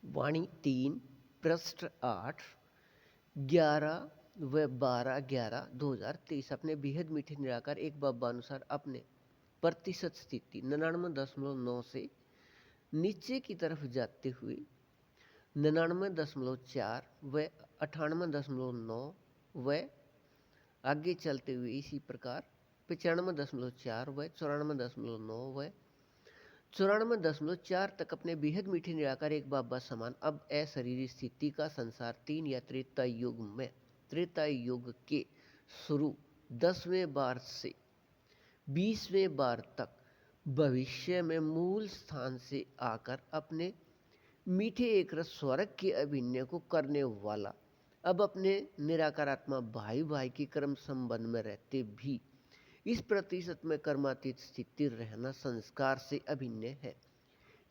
वाणी 3 पृष्ठ 8 11/12/11/2023 अपने बेहद मीठे निराकार एक बाबानुसार अपने प्रतिशत स्थिति 99.9 से नीचे की तरफ जाते हुए 99.4 व 98.9 व आगे चलते हुए इसी प्रकार 95.4 व 94.9 व 94.4 तक अपने बेहद मीठे निराकार एक बाबा समान अब अशरीरी स्थिति का संसार 3 या त्रेता युग के शुरू 10वें बार से 20वें बार तक भविष्य में मूल स्थान से आकर अपने मीठे एक रस स्वर्ग के अभिनय को करने वाला अब अपने निराकारात्मा भाई भाई के कर्म संबंध में रहते भी इस प्रतिशत में कर्मातीत स्थिति रहना संस्कार से अभिन्न है।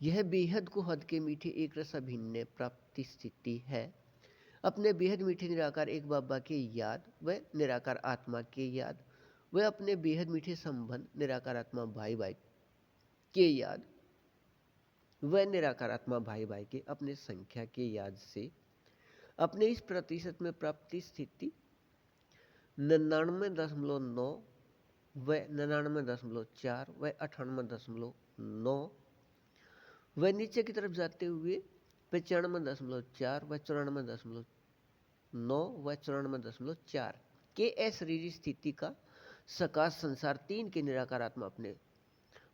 यह बेहद को हद के मीठे एक रस अभिन्न प्राप्ति स्थिति है। अपने बेहद मीठे निराकार एक बाबा के याद व निराकार आत्मा के याद व अपने बेहद मीठे संबंध निराकार आत्मा भाई भाई के याद व निराकार आत्मा भाई भाई के अपने संख्या के याद से अपने इस प्रतिशत में प्राप्ति स्थिति 99.9 व 99.4 व 98.9 व नीचे की तरफ जाते हुए 95.4 व 94.9 व 94.4 के अशरीरी स्थिति का सकाश संसार 3 के निराकार आत्मा अपने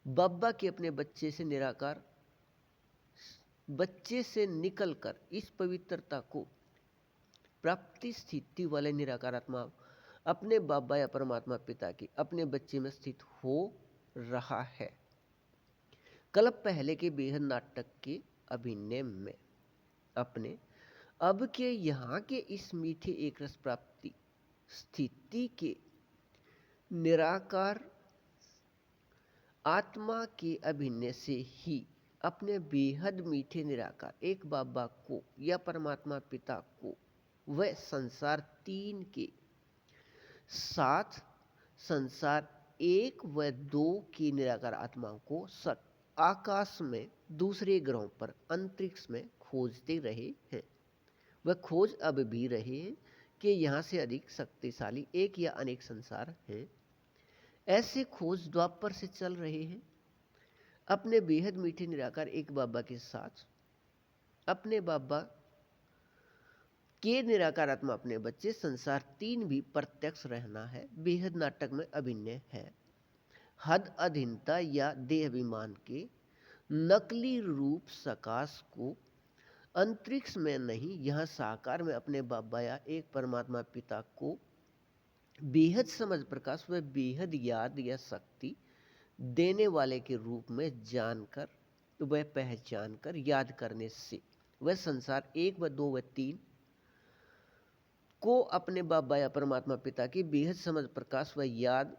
बाबा के अपने बच्चे से निकलकर इस पवित्रता को प्राप्ति स्थिति वाले निराकार आत्मा अपने बाबा या परमात्मा पिता की अपने बच्चे में स्थित हो रहा है। कल्प पहले के बेहद नाटक के अभिनय में अपने अब के यहाँ के इस मीठे एक रस प्राप्ति स्थिति के निराकार आत्मा के अभिनय से ही अपने बेहद मीठे निराकार एक बाबा को या परमात्मा पिता को वह संसार 3 के साथ संसार 1 व 2 की निराकार आत्माओं को आकाश में दूसरे ग्रहों पर अंतरिक्ष में खोजते रहे हैं। वह खोज अब भी रहे हैं कि यहाँ से अधिक शक्तिशाली एक या अनेक संसार हैं। ऐसे खोज द्वापर से चल रहे हैं। अपने बेहद मीठे निराकार एक बाबा के साथ अपने बाबा के निराकार आत्मा अपने बच्चे संसार 3 भी प्रत्यक्ष रहना है। बेहद नाटक में अभिनय है। हद अधीनता या देह अभिमान के नकली रूप सकाश को अंतरिक्ष में नहीं यहाँ साकार में अपने बाबा या एक परमात्मा पिता को बेहद समझ प्रकाश व बेहद याद या शक्ति देने वाले के रूप में जानकर वह पहचान कर याद करने से वह संसार 1 व 2 व 3 को अपने बाबा या परमात्मा पिता की बेहद समझ प्रकाश व याद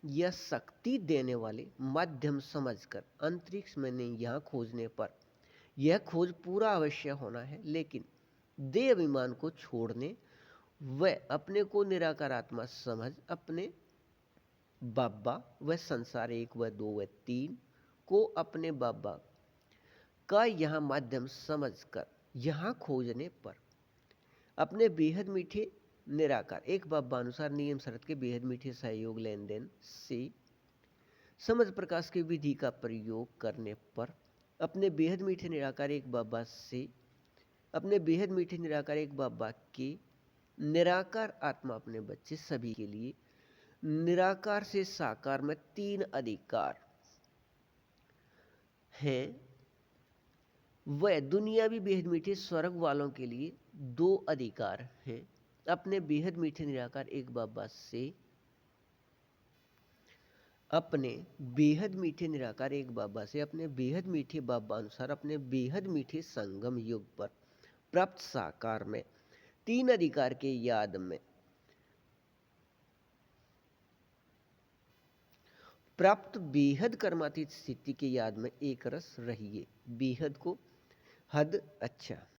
या शक्ति देने वाले माध्यम समझकर अंतरिक्ष में नहीं यहाँ खोजने पर यह खोज पूरा अवश्य होना है। लेकिन देह अभिमान को छोड़ने व अपने को निराकार आत्मा समझ अपने बाबा व संसार 1 व 2 व 3 को अपने बाबा का यहाँ माध्यम समझकर यहाँ खोजने पर अपने बेहद मीठे निराकार एक बाबा अनुसार नियम शरत के बेहद मीठे सहयोग लेन देन से समझ प्रकाश की विधि का प्रयोग करने पर अपने बेहद मीठे निराकार एक बाबा से अपने बेहद मीठे निराकार एक बाबा के निराकार आत्मा अपने बच्चे सभी के लिए निराकार से साकार में 3 अधिकार हैं। वह दुनियावी बेहद मीठे स्वर्ग वालों के लिए 2 अधिकार हैं। अपने बेहद मीठे निराकार एक बाबा से अपने बेहद मीठे निराकार एक बाबा से अपने बेहद मीठे बाबा अनुसार अपने बेहद मीठे संगम युग पर प्राप्त साकार में 3 अधिकार के याद में प्राप्त बेहद कर्मातीत स्थिति के याद में एक रस रहिए। बेहद को हद अच्छा